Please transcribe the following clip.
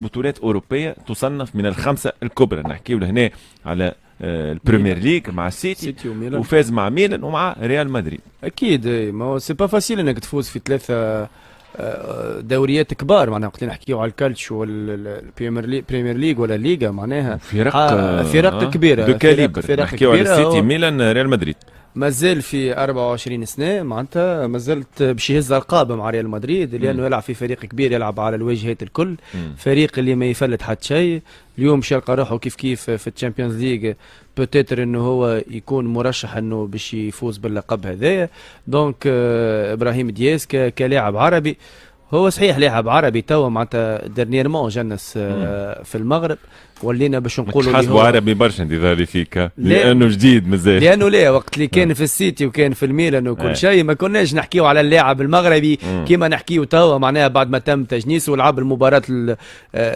بطولات أوروبية تصنف من الخمسة الكبرى. نحكيو هنا على البريمير ليج مع السيتي وميلان. وفاز مع ميلان ومع ريال مدريد. اكيد ما هو سي با فاسيل انك تفوز في ثلاثه دوريات كبار، معناها وقت اللي نحكيو على الكالتش والبريمير ليج ولا الليغا، معناها فرق كبيره دو كاليبر. نحكيو على السيتي ميلان ريال مدريد. مازال في 24 سنه، معناتها مازلت باش يهز القاب مع ريال مدريد، لانه يلعب في فريق كبير يلعب على الواجهات الكل. فريق اللي ما يفلت حتى شيء. اليوم باش يلقى روحه كيف كيف في الشامبيونز ليج، بوتيتر انه هو يكون مرشح انه باش يفوز باللقب هذايا. دونك ابراهيم دياز كلاعب عربي، هو صحيح لاعب عربي توا معناتها ديرنييرمون جنس في المغرب، ولينا باش نقولوا حسبوا عربي برشا انت ظهري فيك لانه جديد مازال. لانه لا، وقت اللي كان في السيتي وكان في الميلان وكل شيء ما كناش نحكيو على اللاعب المغربي كيما نحكيو توا، معناها بعد ما تم تجنيسه ولعب المباراه